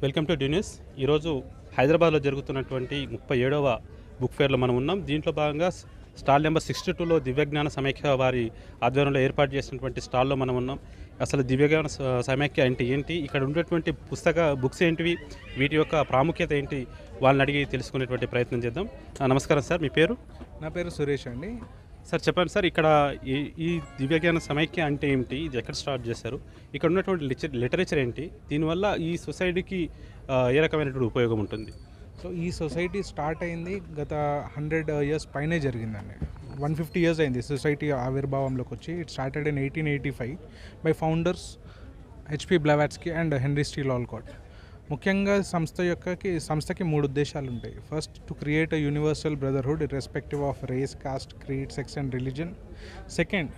Welcome to D news. ఈరోజు హైదరాబాద్లో జరుగుతున్నటువంటి 37వ బుక్ ఫేర్లో మనం ఉన్నాం. దీంట్లో భాగంగా స్టాల్ నెంబర్ 62లో దివ్యజ్ఞాన సమైక్య వారి ఆధ్వర్యంలో ఏర్పాటు చేసినటువంటి స్టాల్లో మనం ఉన్నాం. అసలు దివ్యజ్ఞాన సమైక్య అంటే ఏంటి, ఇక్కడ ఉండేటువంటి బుక్స్ ఏంటివి, వీటి యొక్క ప్రాముఖ్యత ఏంటి, వాళ్ళని అడిగి తెలుసుకునేటువంటి ప్రయత్నం చేద్దాం. నమస్కారం సార్, మీ పేరు? నా పేరు సురేష్ అండి. సార్ చెప్పండి సార్, ఇక్కడ ఈ దివ్యజ్ఞాన సమైక్య అంటే ఏమిటి, ఇది ఎక్కడ స్టార్ట్ చేశారు, ఇక్కడ ఉన్నటువంటి లిటరేచర్ ఏంటి, దీనివల్ల ఈ సొసైటీకి ఏ రకమైనటువంటి ఉపయోగం ఉంటుంది? సో ఈ సొసైటీ స్టార్ట్ అయింది గత 100 ఇయర్స్ పైనే జరిగిందండి. 150 ఇయర్స్ అయింది సొసైటీ ఆవిర్భావంలోకి వచ్చి. It started in 1885 by founders HP Blavatsky and Henry Steel Olcott. ముఖ్యంగా సంస్థకి 3 ఉద్దేశాలు ఉంటాయి. First, to create a universal brotherhood irrespective of race, caste, creed, sex and religion. Second,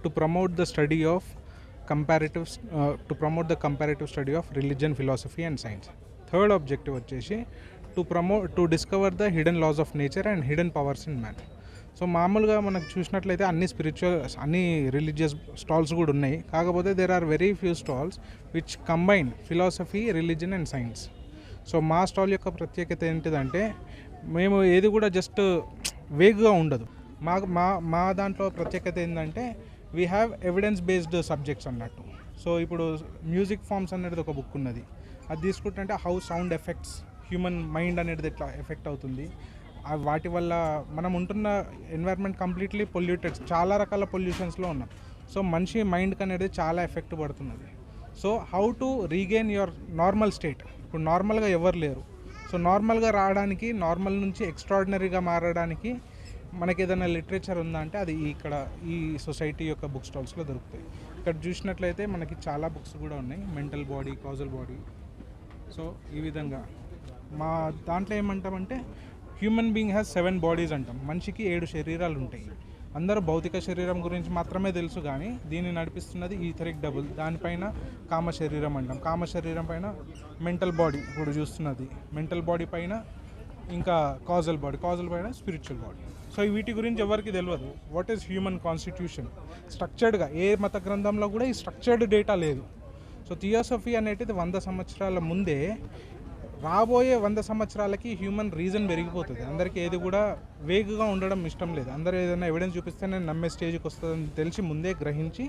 to promote the comparative study of religion, philosophy and science. Third objective వచ్చేసి to discover the hidden laws of nature and hidden powers in man. So మామూలుగా మనకు చూసినట్లయితే అన్ని religious stalls కూడా ఉన్నాయి. కాకపోతే there are very few stalls which combine philosophy, religion and science. So మా stall యొక్క ప్రత్యేకత ఏంటిదంటే, మేము ఏది కూడా జస్ట్ వేగ్గా ఉండదు. మా దాంట్లో ప్రత్యేకత ఏంటంటే, we have evidence based subjects అన్నట్టు. సో ఇప్పుడు మ్యూజిక్ ఫార్మ్స్ అనేది ఒక బుక్ ఉన్నది. అది తీసుకుంటే how sound effects human mind అనేది ఎట్లా ఎఫెక్ట్ అవుతుంది, వాటి వల్ల మనం ఉంటున్న ఎన్వైర్న్మెంట్ కంప్లీట్లీ పొల్యూటెడ్, చాలా రకాల పొల్యూషన్స్లో ఉన్నాం. సో మనిషి మైండ్కి అనేది చాలా ఎఫెక్ట్ పడుతున్నది. So how to regain your normal state. ఇప్పుడు నార్మల్గా ఎవరు లేరు. సో నార్మల్గా రావడానికి, నార్మల్ నుంచి ఎక్స్ట్రాడినరీగా మారడానికి మనకి ఏదైనా లిటరేచర్ ఉందా అంటే అది ఇక్కడ ఈ సొసైటీ యొక్క బుక్ స్టాల్స్లో దొరుకుతాయి. ఇక్కడ చూసినట్లయితే మనకి చాలా బుక్స్ కూడా ఉన్నాయి. Mental body, causal body. So ఈ విధంగా మా దాంట్లో ఏమంటామంటే, హ్యూమన్ బీయింగ్ హ్యాస్ 7 బాడీస్ అంటాం. మనిషికి 7 శరీరాలు ఉంటాయి. అందరూ భౌతిక శరీరం గురించి మాత్రమే తెలుసు, కానీ దీన్ని నడిపిస్తున్నది ఈథరిక్ డబుల్. దానిపైన కామ శరీరం అంటాం. కామ శరీరం పైన మెంటల్ బాడీ ఇప్పుడు చూస్తున్నది. మెంటల్ బాడీ పైన ఇంకా కాజల్ పైన స్పిరిచువల్ బాడీ. సో వీటి గురించి ఎవరికి తెలియదు. వాట్ ఈస్ హ్యూమన్ కాన్స్టిట్యూషన్ స్ట్రక్చర్డ్గా ఏ మత గ్రంథంలో కూడా ఈ స్ట్రక్చర్డ్ డేటా లేదు. సో థియోసఫీ అనేటిది 100 సంవత్సరాల ముందే, రాబోయే 100 సంవత్సరాలకి హ్యూమన్ రీజన్ పెరిగిపోతుంది. అందరికీ ఏది కూడా వేగ్గా ఉండడం ఇష్టం లేదు. అందరూ ఏదైనా ఎవిడెన్స్ చూపిస్తే నేను నమ్మే స్టేజ్కి వస్తుందని తెలిసి ముందే గ్రహించి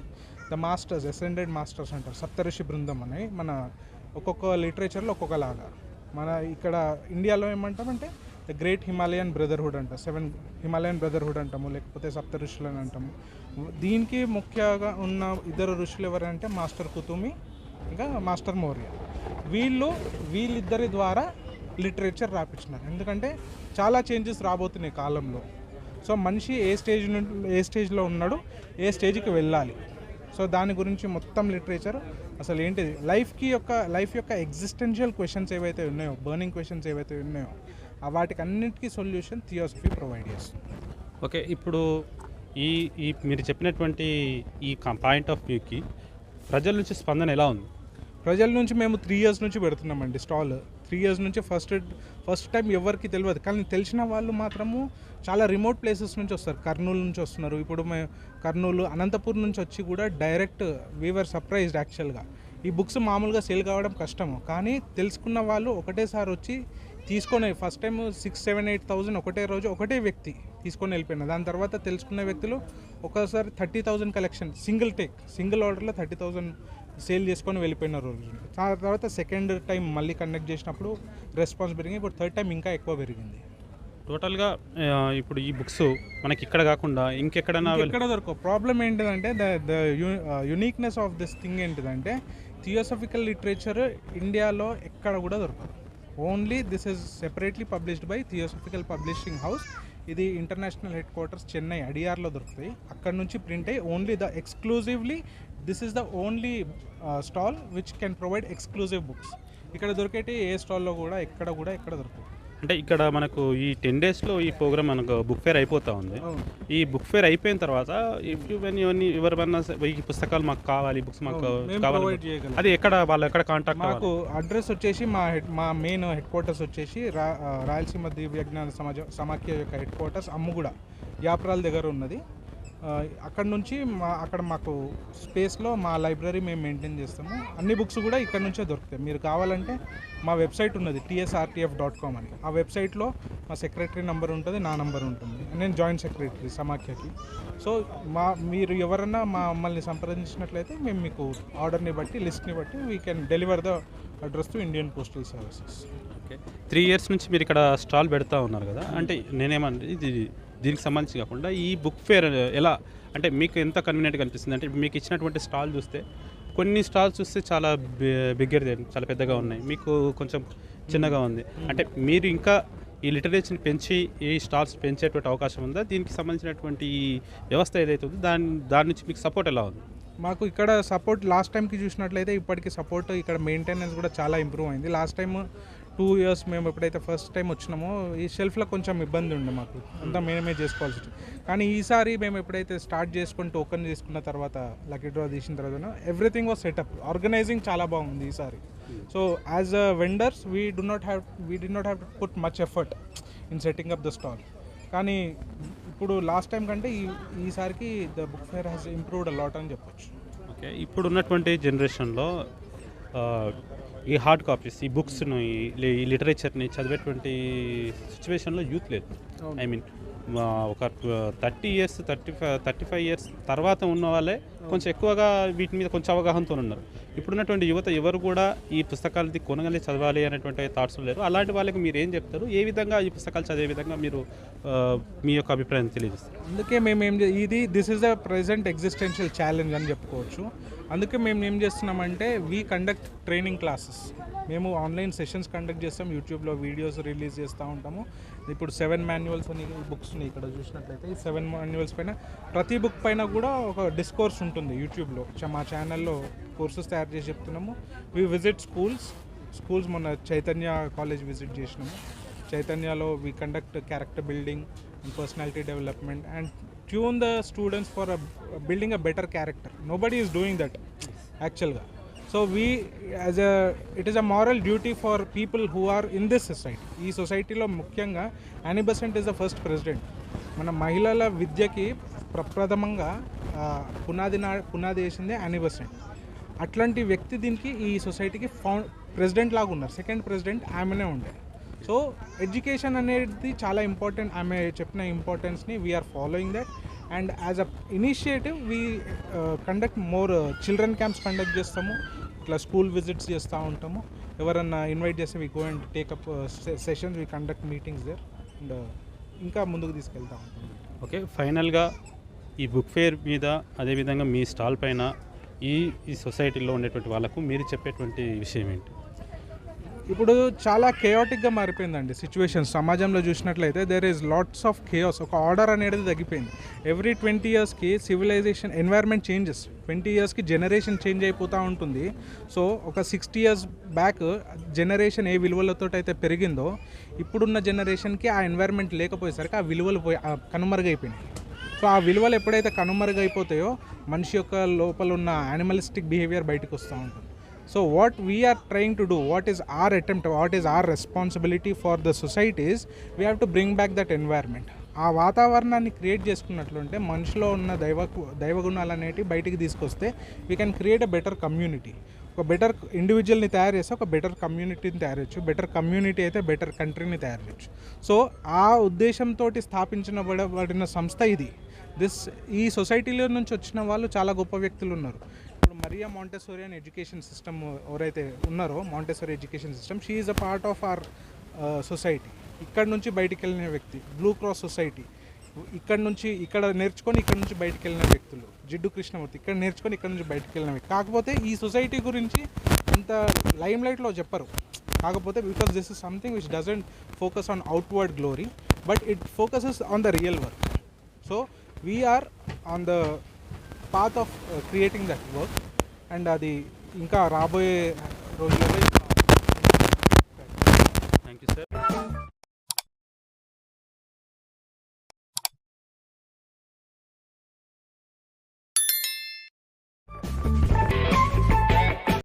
ద మాస్టర్స్, అసెండెడ్ మాస్టర్స్ అంటారు, సప్తఋషి బృందం అని. మన ఒక్కొక్క లిటరేచర్లో ఒక్కొక్కలాగా. మన ఇక్కడ ఇండియాలో ఏమంటామంటే ద గ్రేట్ హిమాలయన్ బ్రదర్హుడ్ అంటాం, 7 హిమాలయన్ బ్రదర్హుడ్ అంటాము, లేకపోతే సప్త ఋషులు అని అంటాము. దీనికి ముఖ్యంగా ఉన్న 2 ఋషులు ఎవరంటే మాస్టర్ కుతుమి, ఇంకా మాస్టర్ మౌర్య. వీళ్ళిద్దరి ద్వారా లిటరేచర్ రాపించినారు. ఎందుకంటే చాలా చేంజెస్ రాబోతున్నాయి కాలంలో. సో మనిషి ఏ స్టేజ్లో ఉన్నాడు, ఏ స్టేజ్కి వెళ్ళాలి, సో దాని గురించి మొత్తం లిటరేచర్ అసలు ఏంటిది, లైఫ్ యొక్క ఎగ్జిస్టెన్షియల్ క్వశ్చన్స్ ఏవైతే ఉన్నాయో, బర్నింగ్ క్వశ్చన్స్ ఏవైతే ఉన్నాయో, వాటికి అన్నిటికీ సొల్యూషన్ థియోసఫీ ప్రొవైడ్ చేస్తుంది. ఓకే, ఇప్పుడు ఈ మీరు చెప్పినటువంటి ఈ పాయింట్ ఆఫ్ వ్యూకి ప్రజల నుంచి స్పందన ఎలా ఉంది? ప్రజల నుంచి మేము 3 ఇయర్స్ నుంచి పెడుతున్నామండి స్టాల్. 3 ఇయర్స్ నుంచి ఫస్ట్ టైం ఎవరికి తెలియదు, కానీ తెలిసిన వాళ్ళు మాత్రము చాలా రిమోట్ ప్లేసెస్ నుంచి వస్తారు. కర్నూలు నుంచి వస్తున్నారు. ఇప్పుడు కర్నూలు, అనంతపూర్ నుంచి వచ్చి కూడా డైరెక్ట్ వీవర్ సర్ప్రైజ్డ్. యాక్చువల్గా ఈ బుక్స్ మామూలుగా సేల్ కావడం కష్టము, కానీ తెలుసుకున్న వాళ్ళు ఒకటేసారి వచ్చి తీసుకొని, ఫస్ట్ టైం 6, 7, 8,000 ఒకటే రోజు ఒకటే వ్యక్తి తీసుకొని వెళ్ళిపోయినా. దాని తర్వాత తెలుసుకున్న వ్యక్తులు ఒకసారి 30,000 కలెక్షన్ సింగిల్ ఆర్డర్లో 30,000 సేల్ చేసుకొని వెళ్ళిపోయిన రోజు. ఆ తర్వాత సెకండ్ టైం మళ్ళీ కండక్ట్ చేసినప్పుడు రెస్పాన్స్ పెరిగింది. ఇప్పుడు థర్డ్ టైం ఇంకా ఎక్కువ పెరిగింది. టోటల్గా ఇప్పుడు ఈ బుక్స్ మనకి ఇక్కడ కాకుండా ఎక్కడ దొరకవు. ప్రాబ్లం ఏంటిదంటే, the uniqueness of this thing ఏంటిదంటే, థియోసఫికల్ లిటరేచర్ ఇండియాలో ఎక్కడ కూడా దొరకదు. Only this is separately published by Theosophical publishing house. ఇది ఇంటర్నేషనల్ హెడ్ క్వార్టర్స్ చెన్నై అడియార్లో దొరుకుతాయి. అక్కడ నుంచి ప్రింట్ అయ్యి only exclusively this is the only stall which can provide exclusive books. ఇక్కడ దొరికేటి ఏ స్టాల్లో కూడా ఎక్కడ దొరకవు. అంటే ఇక్కడ మనకు ఈ 10 డేస్లో ఈ ప్రోగ్రామ్ మనకు బుక్ ఫేర్ అయిపోతూ ఉంది. ఈ బుక్ ఫేర్ అయిపోయిన తర్వాత ఇవన్నీ ఎవరివన్నా ఈ పుస్తకాలు మాకు కావాలి, బుక్స్ మాకు కావాలి, అది వాళ్ళు ఎక్కడ కాంటాక్ట్? మాకు అడ్రస్ వచ్చేసి మా మెయిన్ హెడ్ క్వార్టర్స్ వచ్చేసి రాయలసీమ దివ్యజ్ఞాన సమాఖ్య యొక్క హెడ్ క్వార్టర్స్ అమ్ముగూడ యాప్రాల్ దగ్గర ఉన్నది. అక్కడ నుంచి అక్కడ మాకు స్పేస్లో మా లైబ్రరీ మేము మెయింటైన్ చేస్తాము. అన్ని బుక్స్ కూడా ఇక్కడ నుంచే దొరుకుతాయి. మీరు కావాలంటే మా వెబ్సైట్ ఉన్నది tsrtf.com అని. ఆ వెబ్సైట్లో మా సెక్రటరీ నెంబర్ ఉంటుంది, నా నెంబర్ ఉంటుంది. నేను జాయింట్ సెక్రటరీ సమాఖ్యకి. సో మీరు ఎవరన్నా మమ్మల్ని సంప్రదించినట్లయితే మేము మీకు ఆర్డర్ని బట్టి, లిస్ట్ని బట్టి we can deliver the address to Indian postal services. Okay, 3 years నుంచి మీరు ఇక్కడ స్టాల్ పెడతా ఉన్నారు కదా, అంటే నేనేమంటే దీనికి సంబంధించి కాకుండా ఈ బుక్ ఫేర్ ఎలా, అంటే మీకు ఎంత కన్వీనియంట్గా అనిపిస్తుంది? అంటే మీకు ఇచ్చినటువంటి స్టాల్ చూస్తే కొన్ని స్టాల్స్ చూస్తే చాలా బిగ్గర్, చాలా పెద్దగా ఉన్నాయి, మీకు కొంచెం చిన్నగా ఉంది. అంటే మీరు ఇంకా ఈ లిటరేచర్ని పెంచి ఈ స్టాల్స్ పెంచేటువంటి అవకాశం ఉందా? దీనికి సంబంధించినటువంటి ఈ వ్యవస్థ ఏదైతే ఉందో దాని నుంచి మీకు సపోర్ట్ ఎలా ఉంది? మాకు ఇక్కడ సపోర్ట్ లాస్ట్ టైంకి చూసినట్లయితే ఇప్పటికి సపోర్ట్ ఇక్కడ మెయింటెనెన్స్ కూడా చాలా ఇంప్రూవ్ అయింది. లాస్ట్ టైం 2 years మేము ఎప్పుడైతే ఫస్ట్ టైం వచ్చినామో ఈ షెల్ఫ్లో కొంచెం ఇబ్బంది ఉండే, మాకు అంతా మేమే చేసుకోవాల్సి వచ్చింది. కానీ ఈసారి మేము ఎప్పుడైతే స్టార్ట్ చేసుకొని టోకెన్ తీసుకున్న తర్వాత, లక్కీ డ్రా తీసిన తర్వాత ఎవ్రీథింగ్ వాజ్ సెటప్, ఆర్గనైజింగ్ చాలా బాగుంది ఈసారి. So as a vendors we did not have to put much effort in setting up the stall. కానీ ఇప్పుడు లాస్ట్ టైం కంటే ఈసారికి the book fair has improved a lot అని చెప్పొచ్చు. ఓకే, ఇప్పుడు ఉన్నటువంటి జనరేషన్లో ఈ హార్డ్ కాపీస్, ఈ బుక్స్ను, ఈ లిటరేచర్ని చదివేటువంటి సిచ్యువేషన్లో యూత్ లేదు. ఐ మీన్ ఒక 30 years 35 years తర్వాత ఉన్న వాళ్ళే కొంచెం ఎక్కువగా వీటి మీద కొంచెం అవగాహనతో ఉన్నారు. ఇప్పుడున్నటువంటి యువత ఎవరు కూడా ఈ పుస్తకాలది కొనగలి చదవాలి అనేటువంటి థాట్స్ లేరు. అలాంటి వాళ్ళకి మీరు ఏం చెప్తారు? ఏ విధంగా ఈ పుస్తకాలు చదివే విధంగా మీరు మీ యొక్క అభిప్రాయం తెలియజేస్తారు? అందుకే this is the present existential challenge అని చెప్పుకోవచ్చు. అందుకే మేము ఏం చేస్తున్నామంటే వీ కండక్ట్ ట్రైనింగ్ క్లాసెస్. మేము ఆన్లైన్ సెషన్స్ కండక్ట్ చేస్తాం, యూట్యూబ్లో వీడియోస్ రిలీజ్ చేస్తూ ఉంటాము. ఇప్పుడు 7 manuals అని బుక్స్ ఉన్నాయి. ఇక్కడ చూసినట్లయితే ఈ 7 manuals పైన ప్రతి బుక్ పైన కూడా ఒక డిస్కోర్స్ ఉంటుంది యూట్యూబ్లో. మా ఛానల్లో కోర్సెస్ తయారు చేసి చెప్తున్నాము. వీ విజిట్ స్కూల్స్ మొన్న చైతన్య కాలేజ్ విజిట్ చేసినాము. చైతన్యలో we conduct character building and personality development and tune the students for building a better character. Nobody is doing that యాక్చువల్గా. So it is a moral duty for people who are in this society. ఈ సొసైటీలో ముఖ్యంగా Annie Besant is the first president. మన మహిళల విద్యకి ప్రప్రథమంగా పునాది వేసిందే Annie Besant. అట్లాంటి వ్యక్తి దీనికి ఈ సొసైటీకి ప్రెసిడెంట్ లాగా ఉన్నారు. సెకండ్ ప్రెసిడెంట్ ఆమెనే ఉండే. సో ఎడ్యుకేషన్ అనేది చాలా ఇంపార్టెంట్. ఆమె చెప్పిన ఇంపార్టెన్స్ని we are following that. And as a initiative we conduct more children camps conduct చేస్తాము. ఇట్లా స్కూల్ విజిట్స్ చేస్తూ ఉంటాము. ఎవరన్నా ఇన్వైట్ చేస్తే we go and take up sessions, we conduct meetings there and ఇంకా ముందుకు తీసుకెళ్తా ఉంటాము. ఓకే, ఫైనల్గా ఈ బుక్ ఫేర్ మీద, అదేవిధంగా మీ స్టాల్ పైన ఈ సొసైటీలో ఉండేటువంటి వాళ్ళకు మీరు చెప్పేటువంటి విషయం ఏంటి? ఇప్పుడు చాలా కేయాటిక్గా మారిపోయిందండి సిచ్యువేషన్. సమాజంలో చూసినట్లయితే there is lots of chaos. ఒక ఆర్డర్ అనేది తగ్గిపోయింది. ఎవ్రీ 20 yearsకి సివిలైజేషన్ ఎన్వైర్న్మెంట్ చేంజెస్. 20 yearsకి జనరేషన్ చేంజ్ అయిపోతూ ఉంటుంది. సో ఒక 60 years బ్యాక్ జనరేషన్ ఏ విలువలతో అయితే పెరిగిందో ఇప్పుడున్న జనరేషన్కి ఆ ఎన్వైర్న్మెంట్ లేకపోయేసరికి ఆ విలువలు కనుమరుగైపోయినాయి. సో ఆ విలువలు ఎప్పుడైతే కనుమరుగైపోతాయో మనిషి యొక్క లోపల ఉన్న యానిమలిస్టిక్ బిహేవియర్ బయటకు వస్తూ ఉంటుంది. So what we are trying to do, what is our attempt, what is our responsibility for the society is we have to bring back that environment. ఆ వాతావరణాన్ని క్రియేట్ చేసుకున్నట్లుంటే మనిషిలో ఉన్న దైవగుణాలు అనేవి బయటికి తీసుకొస్తే we can create a better community. ఒక better ఇండివిజువల్ని తయారు చేస్తే ఒక బెటర్ కమ్యూనిటీని తయారు చేయొచ్చు. బెటర్ కమ్యూనిటీ అయితే బెటర్ కంట్రీని తయారు చేయొచ్చు. సో ఆ ఉద్దేశంతో స్థాపించబడిన సంస్థ ఇది. ఈ సొసైటీలో నుంచి వచ్చిన వాళ్ళు చాలా గొప్ప వ్యక్తులు ఉన్నారు. ఇప్పుడు మరియా మాంటెసోరియన్ ఎడ్యుకేషన్ సిస్టమ్ ఎవరైతే ఉన్నారో, Montessori education system, she is a part of our society. ఇక్కడ నుంచి బయటికి వెళ్ళిన వ్యక్తి. బ్లూ క్రాస్ సొసైటీ ఇక్కడ నేర్చుకొని ఇక్కడ నుంచి బయటికి వెళ్ళిన వ్యక్తులు. జిడ్డు కృష్ణమూర్తి ఇక్కడ నేర్చుకొని ఇక్కడ నుంచి బయటికి వెళ్ళిన వ్యక్తి. కాకపోతే ఈ సొసైటీ గురించి అంత లైమ్ లైట్లో చెప్పరు. కాకపోతే because this is something which doesn't focus on outward glory but it focuses on the real work. So we are on the path of creating that work and అది ఇంకా రాబోయే రోజుల్లో